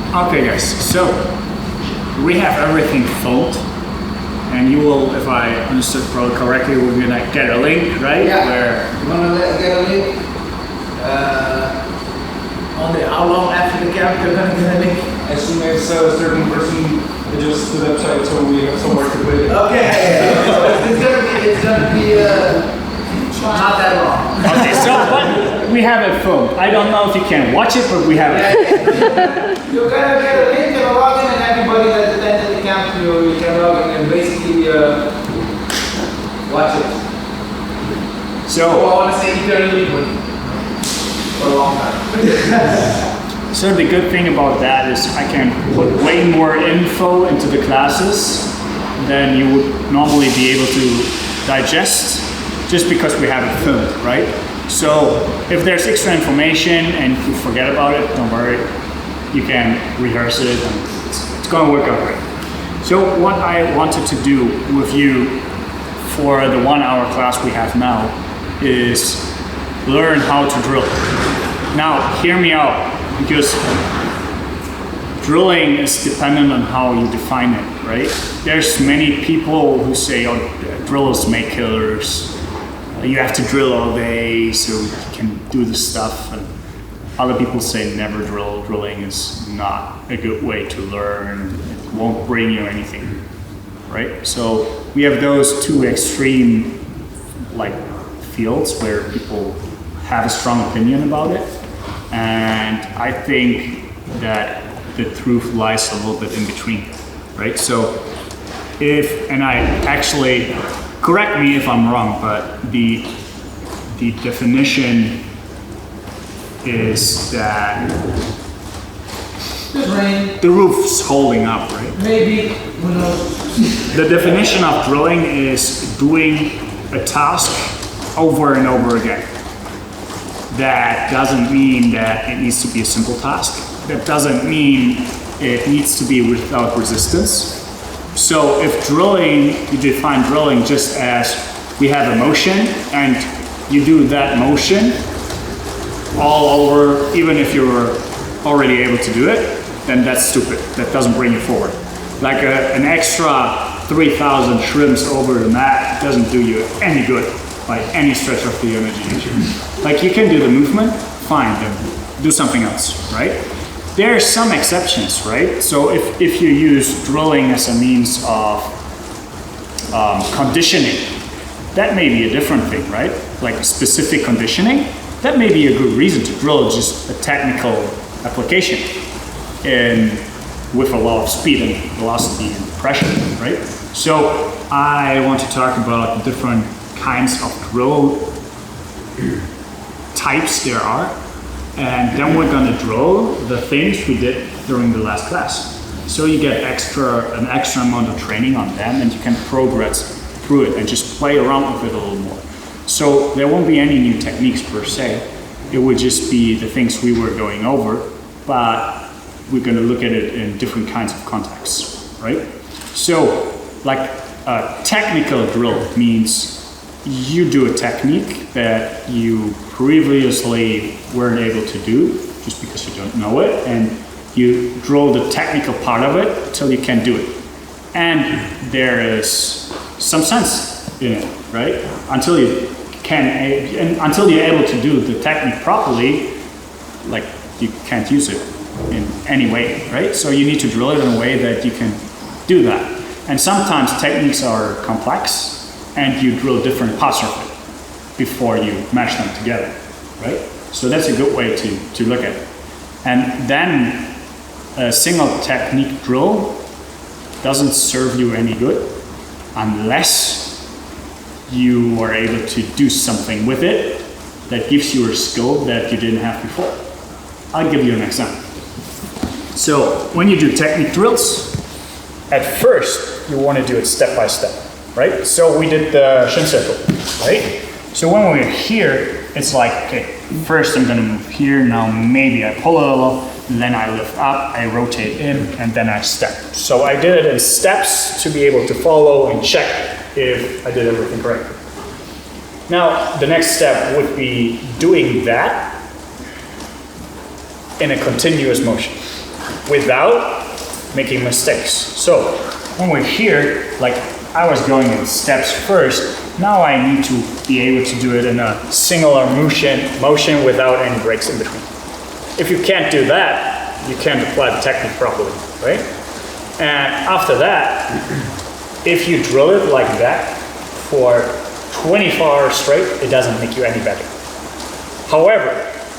Okay guys, so we have everything filmed, and you will, if I understood correctly, we're gonna get a link, right? Yeah, where we're gonna get a link. How long after the camp they're gonna get a link? As soon as a certain person adjusts the website, so we have somewhere to put it. Okay, it's gonna be not that long. okay, so but we have it filmed. I don't know if you can watch it, but we have it. You're gonna get a link and a login, and everybody that attended the camp, you can log in and basically watch it. So I want to say eternally, but for a long time. So the good thing about that is I can put way more info into the classes than you would normally be able to digest, just because we have it filmed, right? So if there's extra information and you forget about it, don't worry. You can rehearse it and it's going to work out great. So what I wanted to do with you for the 1 hour class we have now is learn how to drill. Now hear me out, because drilling is dependent on how you define it, right? There's many people who say, oh, drillers make killers. You have to drill all day so you can do this stuff. And other people say never drill. Drilling is not a good way to learn. It won't bring you anything, right? So we have those two extreme like fields where people have a strong opinion about it. And I think that the truth lies a little bit in between, right? So and I actually, correct me if I'm wrong, but the definition is that the roof's holding up, right? Maybe, who knows? The definition of drilling is doing a task over and over again. That doesn't mean that it needs to be a simple task. That doesn't mean it needs to be without resistance. So if drilling, you define drilling just as we have a motion and you do that motion all over, even if you're already able to do it, then that's stupid. That doesn't bring you forward. Like an extra 3,000 shrimps over the mat doesn't do you any good by any stretch of the imagination. Like you can do the movement, fine, then do something else, right? There are some exceptions, right? So if you use drilling as a means of conditioning, that may be a different thing, right? Like specific conditioning, that may be a good reason to drill just a technical application with a lot of speed and velocity and pressure, right? So I want to talk about the different kinds of drill types there are, and then we're gonna drill the things we did during the last class. So you get an extra amount of training on them, and you can progress through it and just play around with it a little more. So there won't be any new techniques per se. It would just be the things we were going over, but we're gonna look at it in different kinds of contexts, right? So like a technical drill means you do a technique that you previously weren't able to do just because you don't know it, and you drill the technical part of it till you can do it. And there is some sense in it, right? Until you're able to do the technique properly, like you can't use it in any way, right? So you need to drill it in a way that you can do that. And sometimes techniques are complex, and you drill different parts of it before you mash them together, right? So that's a good way to look at it. And then a single technique drill doesn't serve you any good unless you are able to do something with it that gives you a skill that you didn't have before. I'll give you an example. So when you do technique drills, at first you want to do it step by step, right? So we did the shin circle, right? So when we're here, it's like, okay, first I'm gonna move here, now maybe I pull a little, then I lift up, I rotate in, and then I step. So I did it in steps to be able to follow and check if I did everything correctly. Now, the next step would be doing that in a continuous motion. without making mistakes. So when we're here, like I was going in steps first, now I need to be able to do it in a singular motion without any breaks in between. If you can't do that, you can't apply the technique properly, right? And after that, if you drill it like that for 24 hours straight, it doesn't make you any better. However,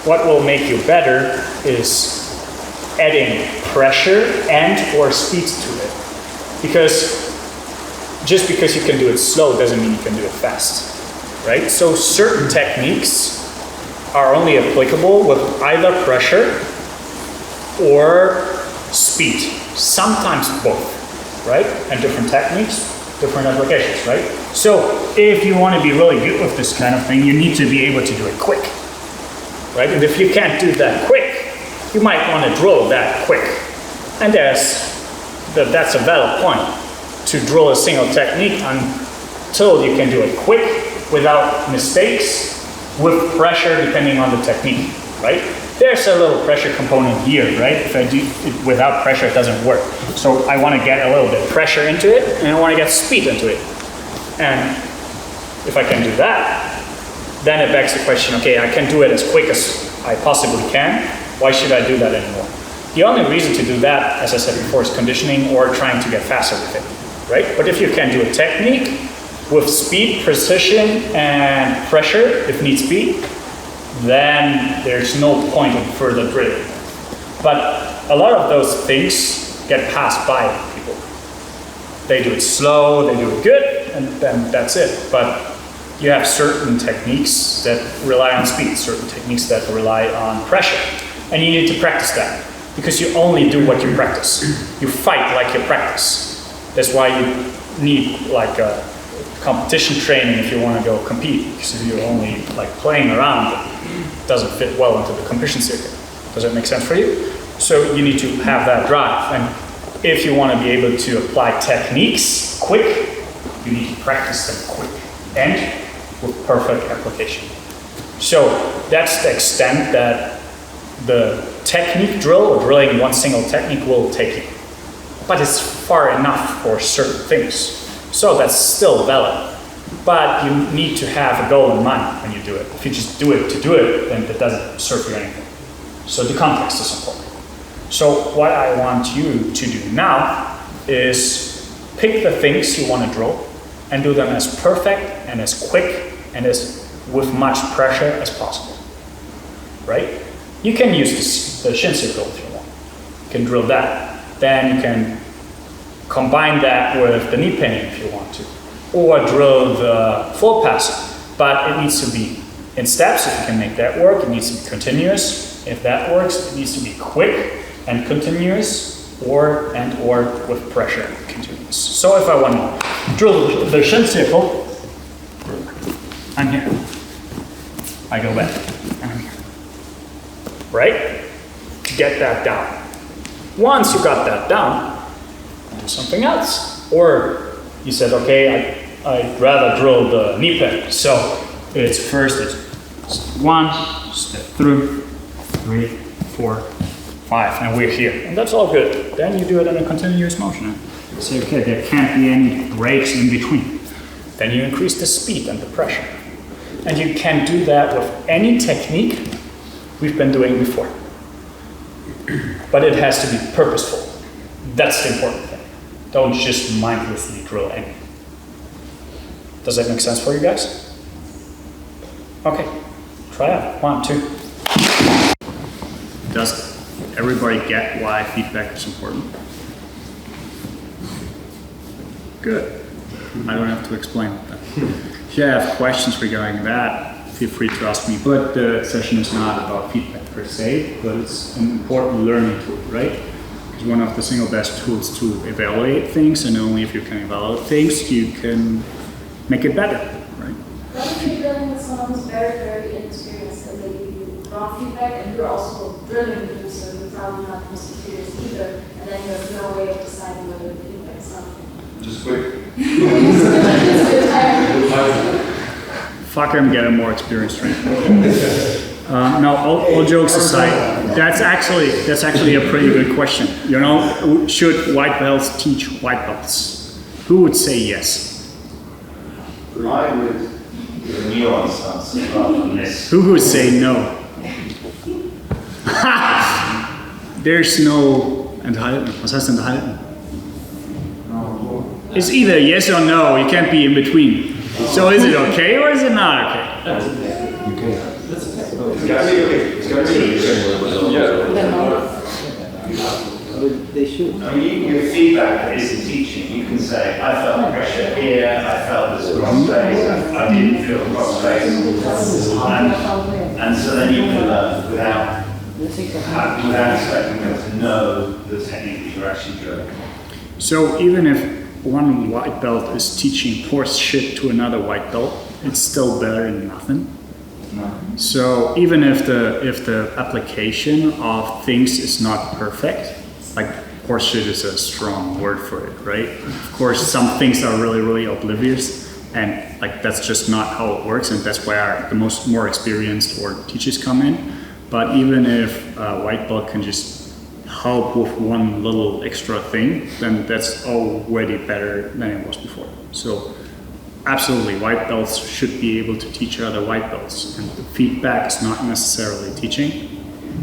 what will make you better is adding pressure and or speed to it. Because just because you can do it slow doesn't mean you can do it fast, right? So certain techniques are only applicable with either pressure or speed, sometimes both, right? And different techniques, different applications, right? So if you want to be really good with this kind of thing, you need to be able to do it quick, right? And if you can't do that quick, you might want to drill that quick. And that's a valid point, to drill a single technique until you can do it quick without mistakes, with pressure depending on the technique, right? There's a little pressure component here, right? If I do it without pressure, it doesn't work. So I want to get a little bit of pressure into it, and I want to get speed into it. And if I can do that, then it begs the question, okay, I can do it as quick as I possibly can. Why should I do that anymore? The only reason to do that, as I said before, is conditioning or trying to get faster with it, right? But if you can do a technique with speed, precision, and pressure, if needs be, then there's no point in further drilling. But a lot of those things get passed by people. They do it slow, they do it good, and then that's it. But you have certain techniques that rely on speed, certain techniques that rely on pressure. And you need to practice that, because you only do what you practice. You fight like you practice. That's why you need like a competition training if you want to go compete, because if you're only like playing around, it doesn't fit well into the competition circuit. Does that make sense for you? So you need to have that drive. And if you want to be able to apply techniques quick, you need to practice them quick and with perfect application. So that's the extent that the technique drill or drilling one single technique will take you. But it's far enough for certain things. So that's still valid. But you need to have a goal in mind when you do it. If you just do it to do it, then it doesn't serve you anything. So the context is important. So what I want you to do now is pick the things you want to drill and do them as perfect and as quick and as with much pressure as possible, right? You can use the shin circle if you want. You can drill that. Then you can combine that with the knee pinning if you want to, or drill the floor pass, but it needs to be in steps if you can make that work. It needs to be continuous. If that works, it needs to be quick and continuous, or with pressure and continuous. So if I want to drill the shin circle, I'm here. I go back, and I'm here. Right? Get that down. Once you got that down, do something else. Or you said, okay, I'd rather drill the knee pin. So it's step 1, step 2, 3, 4, 5, and we're here. And that's all good. Then you do it in a continuous motion. And say, okay, there can't be any breaks in between. Then you increase the speed and the pressure. And you can do that with any technique we've been doing before. But it has to be purposeful. That's the important thing. Don't just mindlessly drill anything. Does that make sense for you guys? Okay, try out. 1, 2. Does everybody get why feedback is important? Good. I don't have to explain that. If you have questions regarding that, feel free to ask me. But the session is not about feedback per se, but it's an important learning tool, right? It's one of the single best tools to evaluate things, and only if you can evaluate things, you can make it better, right? What if you're drilling with someone who's very, very inexperienced and they give you wrong feedback, and you're also drilling with you, so you're probably not the most experienced either, and then you have no way of deciding whether the feedback is something. Just quick. Fuck him, get a more experienced trainer. No, all jokes aside, that's actually a pretty good question. You know, should white belts teach white belts? Who would say yes? I would give a nuanced answer rather than this. Who would say no? There's no enthalten. Was heißt enthalten? It's either yes or no. You can't be in between. So is it okay or is it not okay? They should. I mean, you give feedback that isn't teaching. You can say, I felt pressure here, I felt this cross space, I didn't feel cross space. And so then you can learn without expecting them to know the technique that you're actually drilling. So even if one white belt is teaching horse shit to another white belt, it's still better than nothing. So even if the application of things is not perfect, like horseshit is a strong word for it, right? Of course, some things are really, really oblivious, and like that's just not how it works, and that's where the more experienced or teachers come in. But even if a white belt can just help with one little extra thing, then that's already better than it was before. So absolutely, white belts should be able to teach other white belts, and the feedback is not necessarily teaching,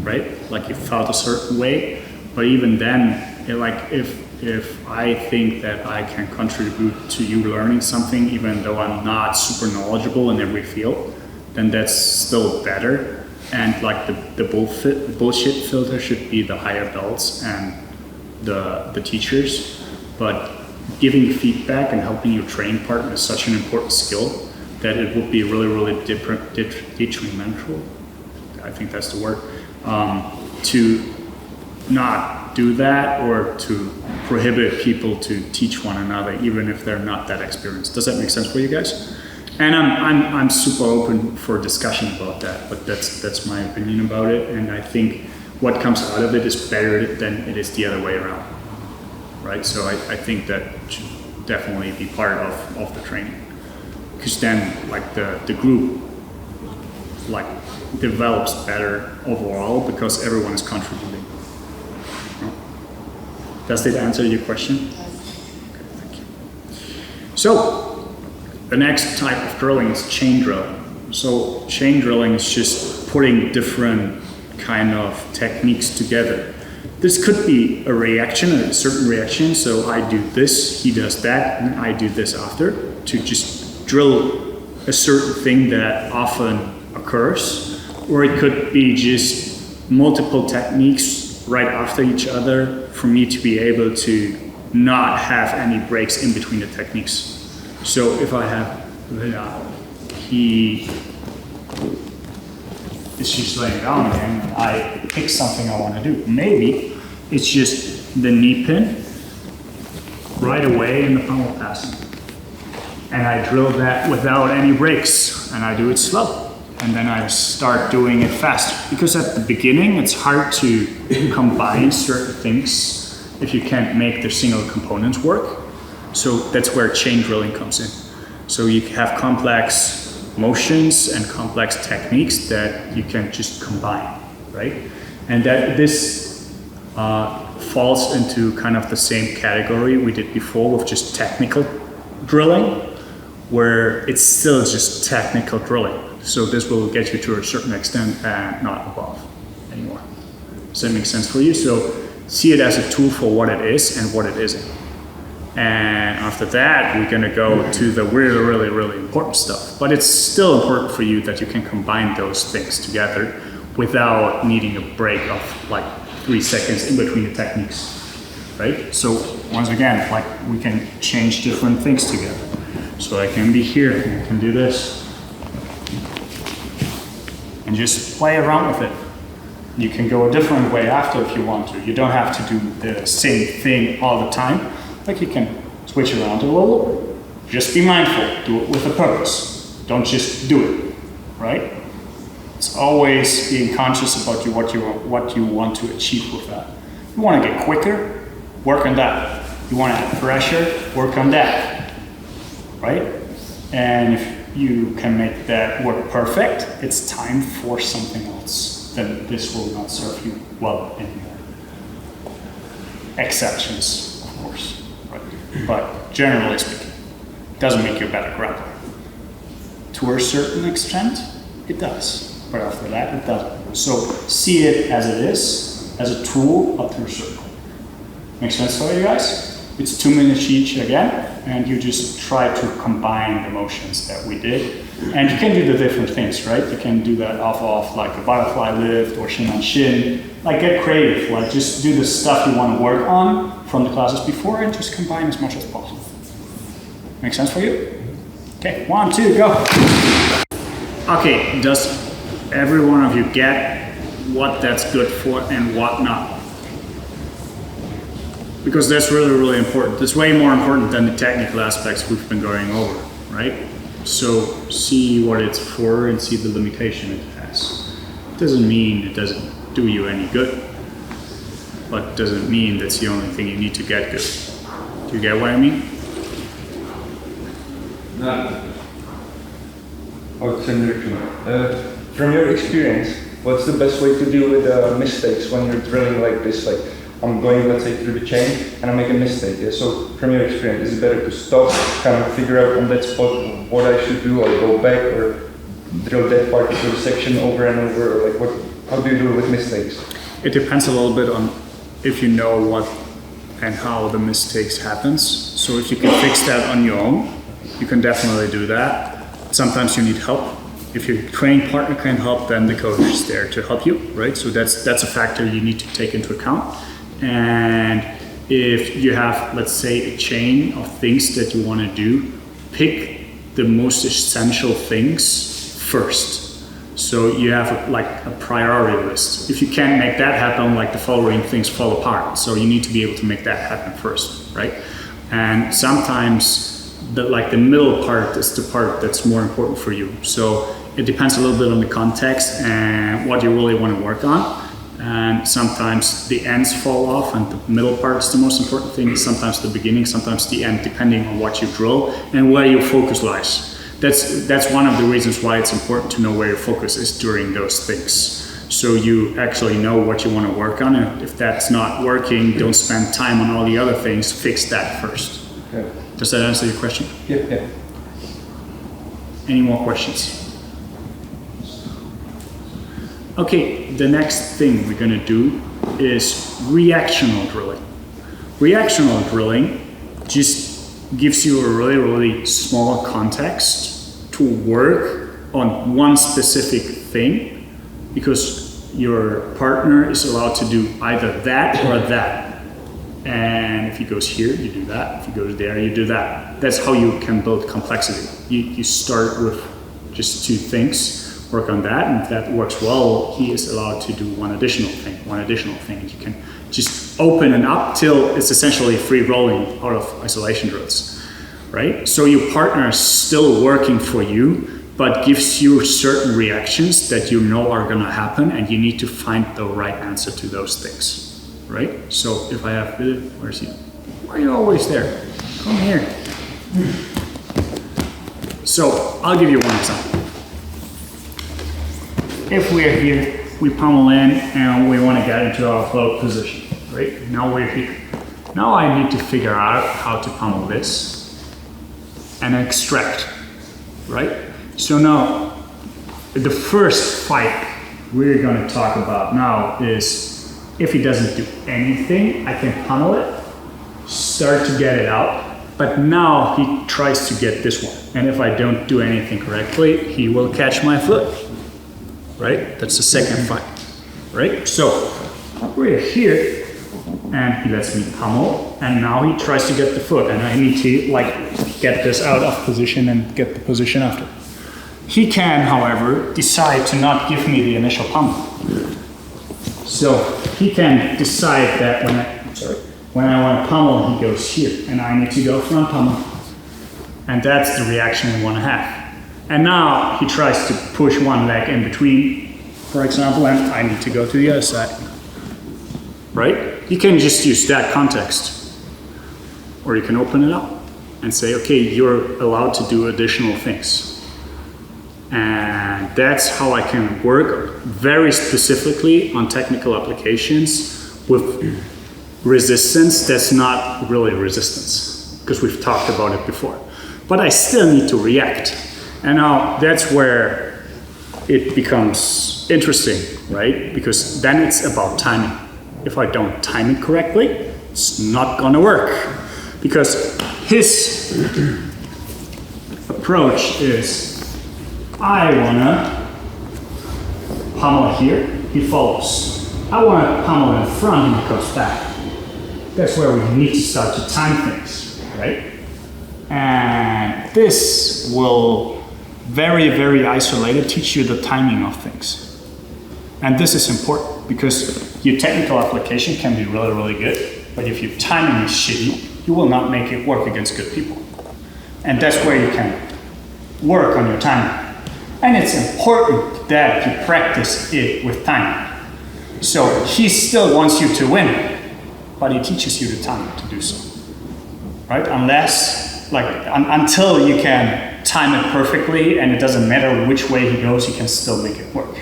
right? Like you felt a certain way, but even then, if I think that I can contribute to you learning something, even though I'm not super knowledgeable in every field, then that's still better. And like the bullshit filter should be the higher belts and the teachers, but giving feedback and helping your training partner is such an important skill that it would be really, really detrimental, I think that's the word, to not do that or to prohibit people to teach one another, even if they're not that experienced. Does that make sense for you guys? And I'm super open for discussion about that, but that's my opinion about it. And I think what comes out of it is better than it is the other way around, right? So I think that should definitely be part of the training, because then like the group like develops better overall because everyone is contributing. Does that answer your question? Okay, thank you. So the next type of drilling is chain drilling. So chain drilling is just putting different kind of techniques together. This could be a reaction, a certain reaction. So I do this, he does that, and I do this after, to just drill a certain thing that often occurs. Or it could be just multiple techniques right after each other for me to be able to not have any breaks in between the techniques. So if I have, he is just laying down and I pick something I want to do. Maybe it's just the knee pin right away in the pummel pass. And I drill that without any breaks and I do it slow. And then I start doing it fast. Because at the beginning, it's hard to combine certain things if you can't make the single components work. So that's where chain drilling comes in. So you have complex motions and complex techniques that you can just combine, right? And that this falls into kind of the same category we did before with just technical drilling, where it's still just technical drilling. So this will get you to a certain extent and not above anymore. Does that make sense for you? So see it as a tool for what it is and what it isn't. And after that, we're gonna go to the really, really, really important stuff. But it's still important for you that you can combine those things together without needing a break of like 3 seconds in between the techniques, right? So once again, like we can change different things together. So I can be here, and I can do this. And just play around with it. You can go a different way after if you want to. You don't have to do the same thing all the time. Like you can switch around a little. Just be mindful, do it with a purpose. Don't just do it, right? It's always being conscious about what you want to achieve with that. You want to get quicker, work on that. You want to have pressure, work on that, right? And if you can make that work perfect, it's time for something else. Then this will not serve you well anymore. Exceptions, of course, right? But generally speaking, it doesn't make you a better grappler. To a certain extent, it does, but after that, it doesn't. So see it as it is, as a tool up to a certain point. Make sense for you guys? It's 2 minutes each again, and you just try to combine the motions that we did. And you can do the different things, right? You can do that off like a butterfly lift or shin on shin. Like get creative, like just do the stuff you want to work on from the classes before and just combine as much as possible. Make sense for you? Okay, 1, 2, go. Okay, does every one of you get what that's good for and what not? Because that's really, really important. It's way more important than the technical aspects we've been going over, right? So see what it's for and see the limitation it has. It doesn't mean it doesn't do you any good, but it doesn't mean that's the only thing you need to get good. Do you get what I mean? From your experience, what's the best way to deal with mistakes when you're drilling like this? Like I'm going, let's say, through the chain and I make a mistake. Yeah? So from your experience, is it better to stop, kind of figure out on that spot what I should do, or go back, or drill that particular section over and over, or like how do you deal with mistakes? It depends a little bit on if you know what and how the mistakes happens. So if you can fix that on your own, you can definitely do that. Sometimes you need help. If your training partner can help, then the coach is there to help you, right? So that's a factor you need to take into account. And if you have, let's say, a chain of things that you want to do, pick the most essential things first. So you have like a priority list. If you can't make that happen, like the following things fall apart. So you need to be able to make that happen first, right? And sometimes the middle part is the part that's more important for you. So it depends a little bit on the context and what you really want to work on. And sometimes the ends fall off and the middle part is the most important thing. Sometimes the beginning, sometimes the end, depending on what you drill and where your focus lies. That's one of the reasons why it's important to know where your focus is during those things. So you actually know what you want to work on, and if that's not working, don't spend time on all the other things, fix that first. Okay. Does that answer your question? Yeah. Any more questions? Okay, the next thing we're going to do is reactional drilling. Reactional drilling just gives you a really, really small context to work on one specific thing, because your partner is allowed to do either that or that. And if he goes here, you do that. If he goes there, you do that. That's how you can build complexity. You start with just 2 things, work on that, and if that works well, he is allowed to do one additional thing. You can just open it up till it's essentially free rolling out of isolation drills, right? So your partner is still working for you, but gives you certain reactions that you know are gonna happen, and you need to find the right answer to those things, right? So if I have, where's he? Why are you always there? Come here. So I'll give you one example. If we're here, we pummel in and we want to get into our float position, right? Now we're here. Now I need to figure out how to pummel this and extract, right? So now the first fight we're going to talk about now is if he doesn't do anything, I can pummel it, start to get it out, but now he tries to get this one. And if I don't do anything correctly, he will catch my foot. Right? That's the second fight, right? So we're here and he lets me pummel, and now he tries to get the foot, and I need to like get this out of position and get the position after. He can, however, decide to not give me the initial pummel. So he can decide that when I want to pummel, he goes here, and I need to go front pummel. And that's the reaction we want to have. And now he tries to push one leg in between, for example, and I need to go to the other side, right? You can just use that context. Or you can open it up and say, okay, you're allowed to do additional things. And that's how I can work very specifically on technical applications with resistance that's not really resistance, because we've talked about it before. But I still need to react. And now that's where it becomes interesting, right? Because then it's about timing. If I don't time it correctly, it's not gonna work. Because his approach is, I wanna pummel here, he follows. I wanna pummel in front, he comes back. That's where we need to start to time things, right? And this will very, very isolated teach you the timing of things. And this is important because your technical application can be really, really good, but if your timing is shitty, you will not make it work against good people. And that's where you can work on your timing. And it's important that you practice it with timing. So he still wants you to win, but he teaches you the timing to do so, right? Unless, until you can time it perfectly and it doesn't matter which way he goes, you can still make it work.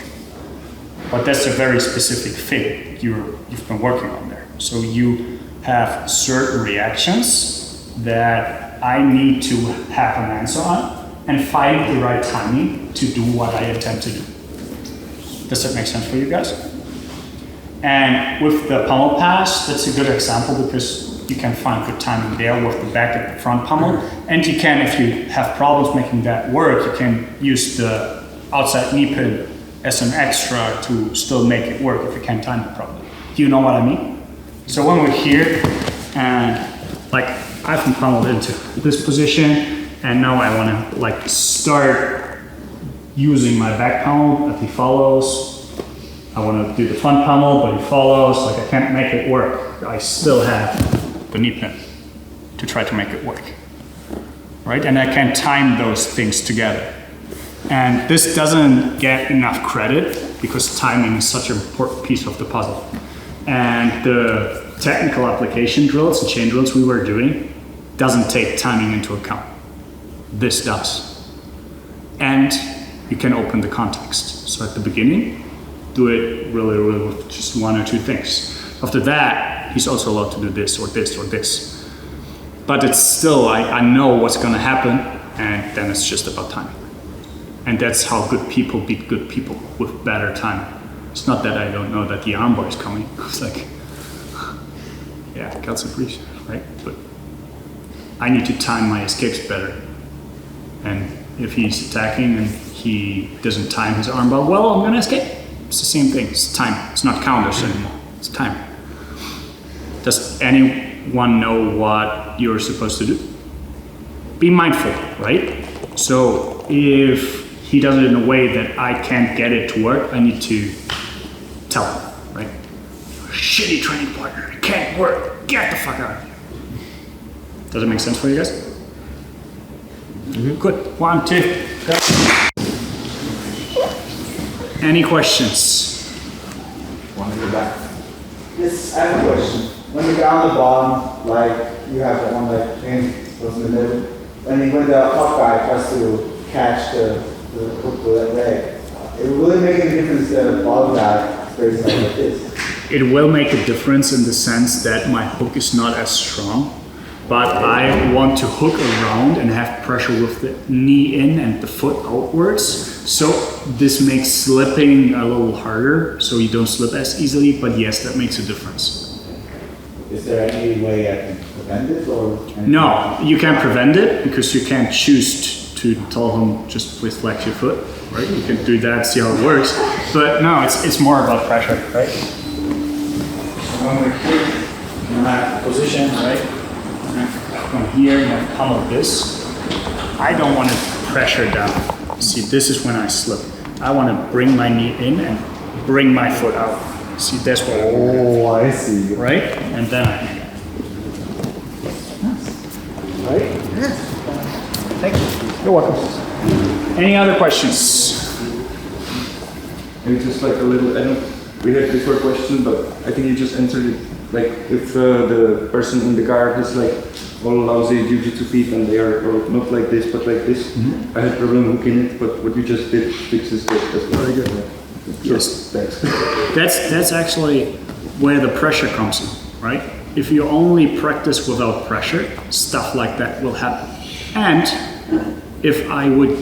But that's a very specific thing you've been working on there. So you have certain reactions that I need to have an answer on and find the right timing to do what I intend to do. Does that make sense for you guys? And with the pummel pass, that's a good example because you can find good timing there with the back and the front pummel. And you can, if you have problems making that work, you can use the outside knee pin as an extra to still make it work if you can't time it properly. Do you know what I mean? So when we're here, and I've been pummeled into this position, and now I want to start using my back pummel if he follows. I want to do the front pummel, but he follows. I can't make it work. I still have the knee pin to try to make it work, right? And I can time those things together. And this doesn't get enough credit because timing is such an important piece of the puzzle. And the technical application drills and chain drills we were doing doesn't take timing into account. This does. And you can open the context. So at the beginning, do it really with just one or two things. After that, he's also allowed to do this or this or this. But it's still, I know what's gonna happen, and then it's just about timing. And that's how good people beat good people, with better timing. It's not that I don't know that the armbar is coming. It's yeah, God's appreciate, right? But I need to time my escapes better. And if he's attacking and he doesn't time his armbar well, I'm gonna escape. It's the same thing, it's time. It's not counters anymore, it's time. Does anyone know what you're supposed to do? Be mindful, right? So if he does it in a way that I can't get it to work, I need to tell him, right? Shitty training partner, it can't work, get the fuck out of here. Does it make sense for you guys? Mm-hmm. Good, 1, 2, go. Any questions? One in the back. Yes, I have a question. When you get on the bottom, you have that one thing goes in the middle, when the top guy tries to catch the hook with that leg, it will really make a difference the bottom guy stays like this. It will make a difference in the sense that my hook is not as strong, but I want to hook around and have pressure with the knee in and the foot outwards. So this makes slipping a little harder, so you don't slip as easily, but yes, that makes a difference. Is there any way I can prevent it? No, you can't prevent it because you can't choose to tell him just please flex your foot, right? You can do that, see how it works. But no, it's more about pressure, right? When we're here in that position, right? From here, you have pummel this. I don't want to pressure down. See, this is when I slip. I want to bring my knee in and bring my foot out. See, that's what I want. Oh, I see. Right? And then I hang it. Right? Yeah. Thank you. You're welcome. Any other questions? Maybe just a little, we had before a question, but I think you just answered it. If the person in the guard is all lousy jiu-jitsu people and they are not like this but like this. I had problem hooking it, but what you just did fixes this. That's very good. Yes. Thanks. That's actually where the pressure comes in, right? If you only practice without pressure, stuff like that will happen. And if I would,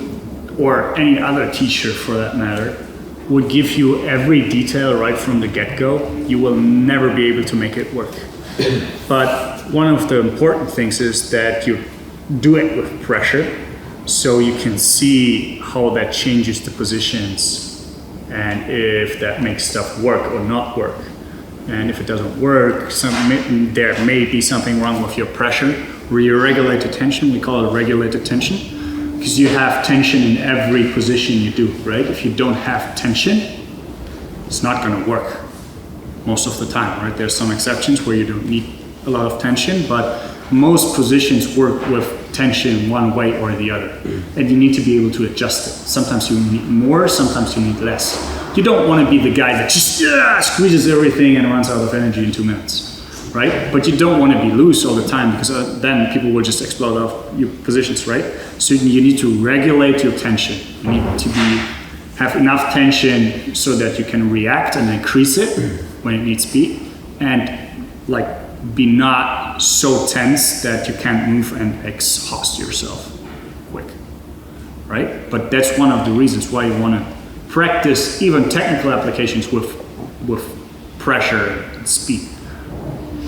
or any other teacher for that matter, would give you every detail right from the get-go, you will never be able to make it work. But one of the important things is that you do it with pressure, so you can see how that changes the positions and if that makes stuff work or not work. And if it doesn't work, there may be something wrong with your pressure, where you regulate the tension. We call it regulated tension, because you have tension in every position you do, right? If you don't have tension, it's not going to work most of the time, right? There's some exceptions where you don't need a lot of tension, but most positions work with tension one way or the other. And you need to be able to adjust it. Sometimes you need more, sometimes you need less. You don't want to be the guy that just squeezes everything and runs out of energy in 2 minutes, right? But you don't want to be loose all the time, because then people will just explode off your positions, right? So you need to regulate your tension. You need to have enough tension so that you can react and increase it when it needs to be, and like be not so tense that you can't move and exhaust yourself quick, right? But that's one of the reasons why you want to practice even technical applications with pressure and speed,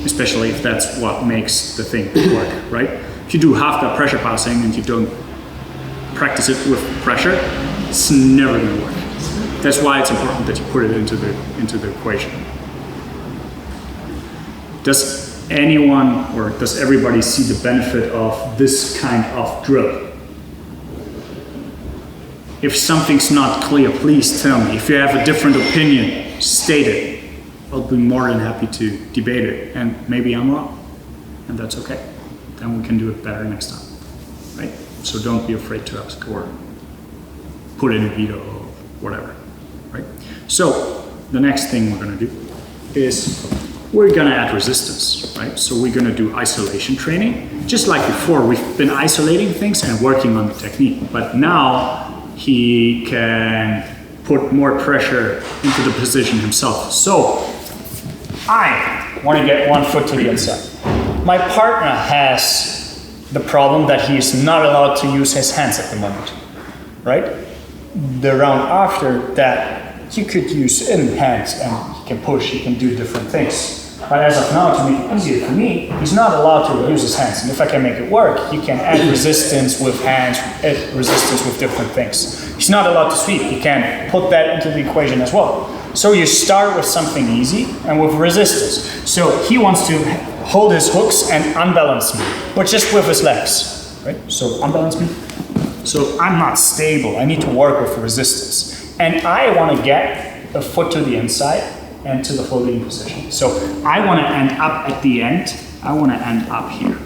especially if that's what makes the thing work, right? If you do half that pressure passing and you don't practice it with pressure, it's never going to work. That's why it's important that you put it into the equation. Does anyone or does everybody see the benefit of this kind of drill? If something's not clear, please tell me. If you have a different opinion, state it. I'll be more than happy to debate it, and maybe I'm wrong, and that's okay. Then we can do it better next time, right? So don't be afraid to ask or put in a veto or whatever, right? So the next thing we're gonna do is we're gonna add resistance, right? So we're gonna do isolation training. Just like before, we've been isolating things and working on the technique, but now he can put more pressure into the position himself. So I want to get 1 foot to the inside. My partner has the problem that he is not allowed to use his hands at the moment, right? The round after that, you could use in hands and he can push, he can do different things. But as of now, to make it easier for me, he's not allowed to use his hands. And if I can make it work, he can add resistance with hands, add resistance with different things. He's not allowed to sweep. He can put that into the equation as well. So you start with something easy and with resistance. So he wants to hold his hooks and unbalance me, but just with his legs, right? So unbalance me. So I'm not stable. I need to work with resistance. And I want to get a foot to the inside and to the holding position. So I want to end up at the end. I want to end up here.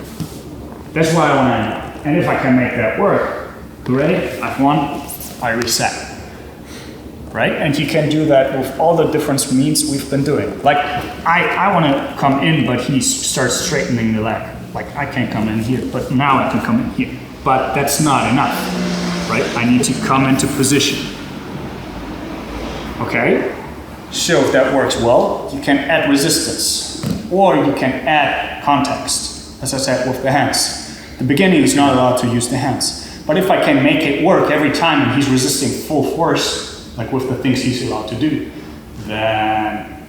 That's why I want to end up. And if I can make that work, great. I've won. I reset. Right? And you can do that with all the different means we've been doing. Like I want to come in, but he starts straightening the leg. Like I can't come in here, but now I can come in here. But that's not enough, right? I need to come into position. Okay? So if that works well, you can add resistance, or you can add context, as I said, with the hands. The beginning is not allowed to use the hands. But if I can make it work every time and he's resisting full force, like with the things he's allowed to do, then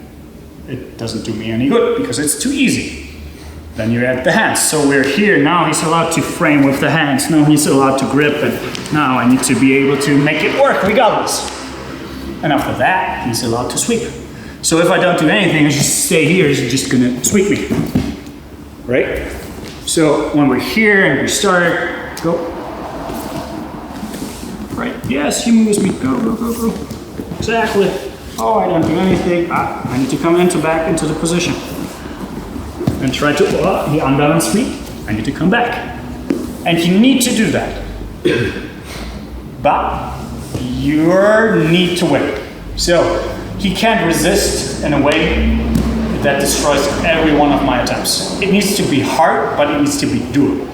it doesn't do me any good because it's too easy. Then you add the hands. So we're here, now he's allowed to frame with the hands, now he's allowed to grip, and now I need to be able to make it work regardless. And after that, he's allowed to sweep. So if I don't do anything, I just stay here, he's just gonna sweep me, right? So when we're here and we start, go. Right, yes, he moves me, go, go, go, go. Exactly. Oh, I don't do anything. I need to come back into the position. And try to, he unbalanced me, I need to come back. And you need to do that. But you need to win. So he can't resist in a way that destroys every one of my attempts. It needs to be hard, but it needs to be doable.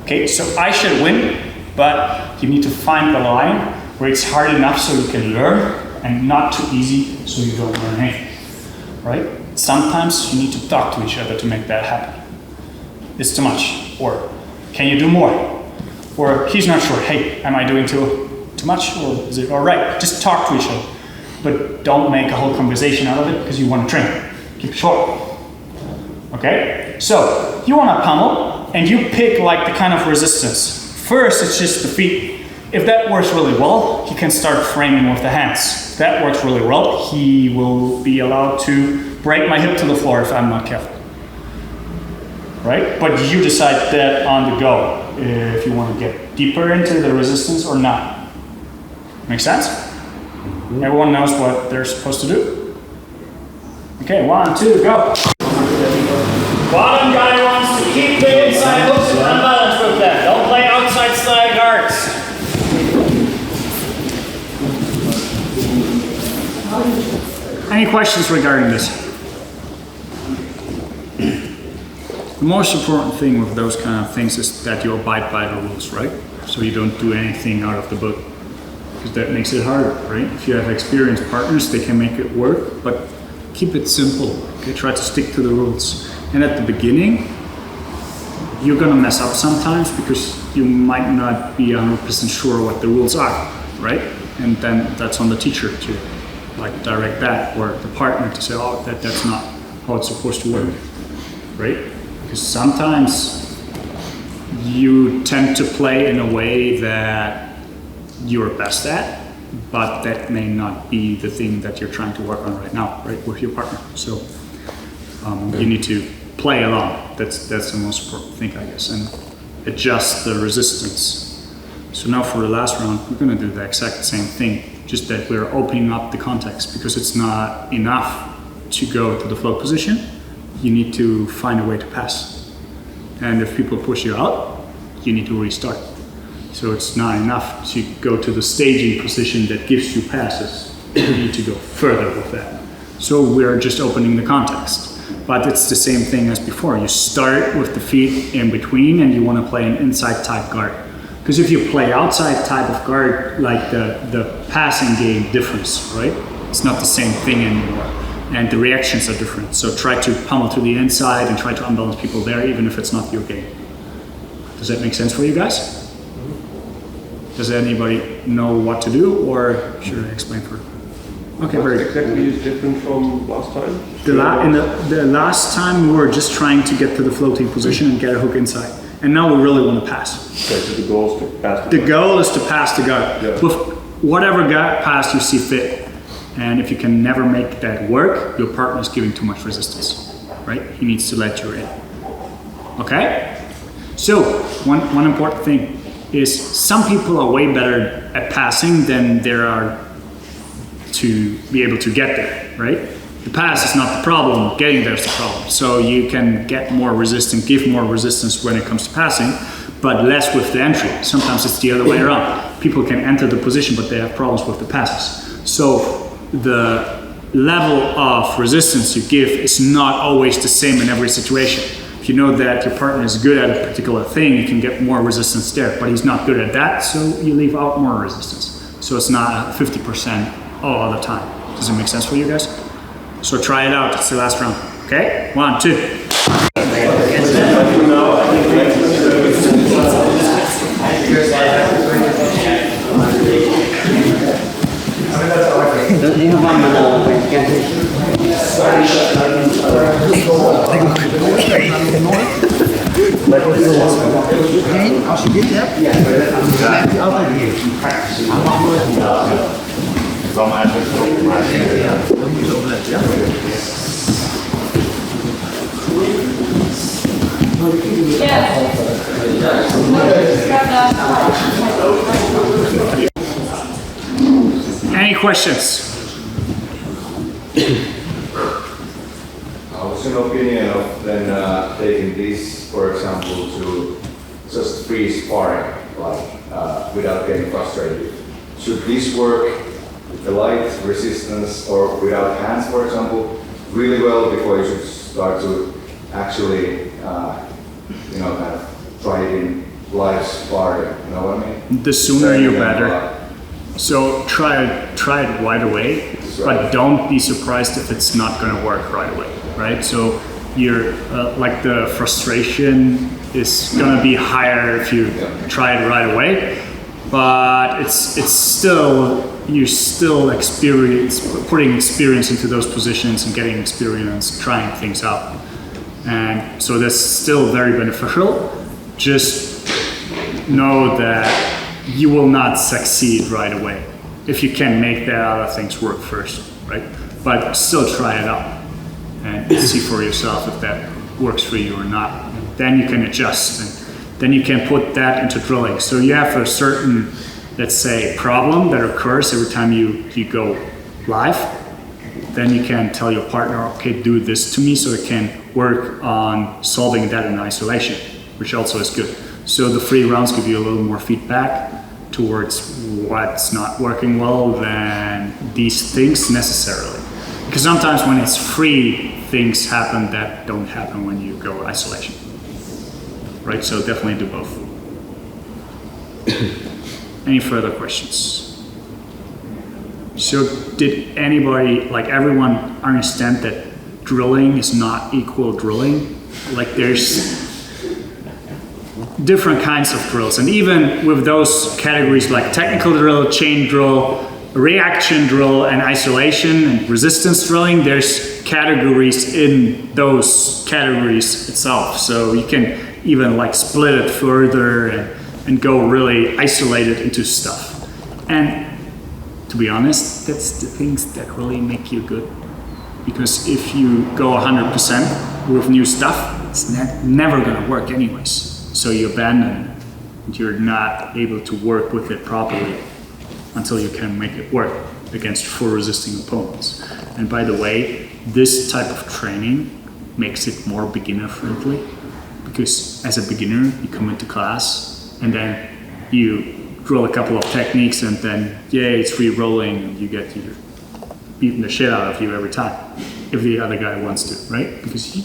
Okay, so I should win, but you need to find the line where it's hard enough so you can learn and not too easy so you don't learn anything, right? Sometimes you need to talk to each other to make that happen. It's too much, or can you do more? Or he's not sure, hey, am I doing too much, or is it all right? Just talk to each other, but don't make a whole conversation out of it because you want to train. Keep it short, okay? So you want to pummel, and you pick like the kind of resistance. First, it's just the feet. If that works really well, he can start framing with the hands. If that works really well, he will be allowed to break my hip to the floor if I'm not careful. Right? But you decide that on the go, if you want to get deeper into the resistance or not. Make sense? Everyone knows what they're supposed to do? Okay, 1, 2, go. Bottom guy wants to keep the inside hooks and unbalance with that. Don't play outside slide guards. Any questions regarding this? The most important thing with those kind of things is that you abide by the rules, right? So you don't do anything out of the book, because that makes it harder, right? If you have experienced partners, they can make it work, but keep it simple. Okay, try to stick to the rules. And at the beginning, you're gonna mess up sometimes because you might not be 100% sure what the rules are, right? And then that's on the teacher to like direct that, or the partner to say, oh, that's not how it's supposed to work, right? Because sometimes you tend to play in a way that you're best at, but that may not be the thing that you're trying to work on right now, right, with your partner. So you need to play along. That's the most important thing, I guess, and adjust the resistance. So now for the last round, we're gonna do the exact same thing, just that we're opening up the context, because it's not enough to go to the float position. You need to find a way to pass. And if people push you out, you need to restart. So it's not enough to go to the staging position that gives you passes. You need to go further with that. So we're just opening the context. But it's the same thing as before. You start with the feet in between and you want to play an inside type guard. Because if you play outside type of guard, like the passing game differs, right? It's not the same thing anymore. And the reactions are different. So try to pummel to the inside and try to unbalance people there, even if it's not your game. Does that make sense for you guys? Does anybody know what to do, or should I explain for? Okay, very good. Exactly is different from last time? The last time we were just trying to get to the floating position and get a hook inside. And now we really want to pass. Okay, so the goal is to pass the goal is to pass the guard. Yeah. With whatever guard pass you see fit. And if you can never make that work, your partner is giving too much resistance, right? He needs to let you in. Okay? So, one important thing is some people are way better at passing than there are to be able to get there, right? The pass is not the problem, getting there is the problem. So you can get more resistance, give more resistance when it comes to passing, but less with the entry. Sometimes it's the other way around. People can enter the position, but they have problems with the passes. So the level of resistance you give is not always the same in every situation. If you know that your partner is good at a particular thing, you can get more resistance there, but he's not good at that, so you leave out more resistance. So it's not 50% all the time. Does it make sense for you guys? So try it out, it's the last round. Okay, 1, 2. Als je dit hebt, blijf je altijd hier. Hij mag nooit niet. Dan eigenlijk erop, maar Dan moet je zo opletten, ja? Any questions? What's your opinion of then taking this, for example, to just free sparring, like without getting frustrated? Should this work with the light resistance or without hands, for example? really well before you should start to actually, kind of try it in live sparring, you know what I mean? The sooner you're better. So try it right away, but don't be surprised if it's not going to work right away, right? So you're like the frustration is going to be higher if you try it right away, but it's still, you're still putting experience into those positions and getting experience, trying things out. And so that's still very beneficial. Just know that you will not succeed right away if you can make the other things work first, right? But still try it out and see for yourself if that works for you or not. And then you can adjust, and then you can put that into drilling. So you have a certain, let's say, problem that occurs every time you go live. Then you can tell your partner, okay, do this to me, so it can work on solving that in isolation, which also is good. So the free rounds give you a little more feedback towards what's not working well than these things necessarily. Because sometimes when it's free, things happen that don't happen when you go isolation. Right, so definitely do both. Any further questions? So did anybody, like everyone, understand that drilling is not equal drilling? Like there's different kinds of drills, and even with those categories like technical drill, chain drill, reaction drill, and isolation and resistance drilling, there's categories in those categories itself. So you can even like split it further and go really isolated into stuff. And to be honest, that's the things that really make you good. Because if you go 100% with new stuff, it's never gonna work anyways. So you abandon it, and you're not able to work with it properly until you can make it work against full resisting opponents. And by the way, this type of training makes it more beginner friendly, because as a beginner, you come into class and then you drill a couple of techniques and then, yay, it's free rolling, and you get beating the shit out of you every time, if the other guy wants to, right? Because you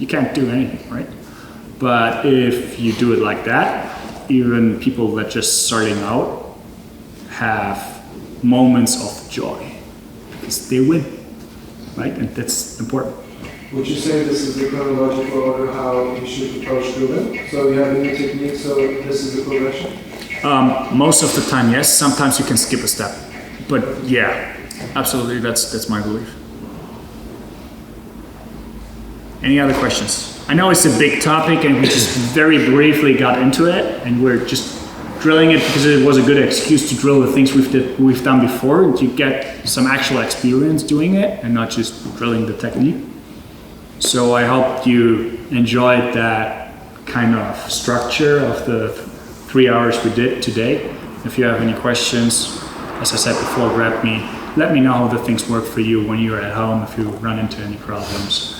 can't do anything, right? But if you do it like that, even people that just starting out have moments of joy because they win, right? And that's important. Would you say this is the chronological order how you should approach drilling? So you have a new technique, so this is the progression? Most of the time, yes. Sometimes you can skip a step. But yeah, absolutely, that's my belief. Any other questions? I know it's a big topic and we just very briefly got into it, and we're just drilling it because it was a good excuse to drill the things we've done before, and to get some actual experience doing it and not just drilling the technique. So I hope you enjoyed that kind of structure of the 3 hours we did today. If you have any questions, as I said before, grab me. Let me know how the things work for you when you're at home, if you run into any problems.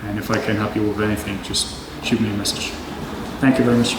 And if I can help you with anything, just shoot me a message. Thank you very much.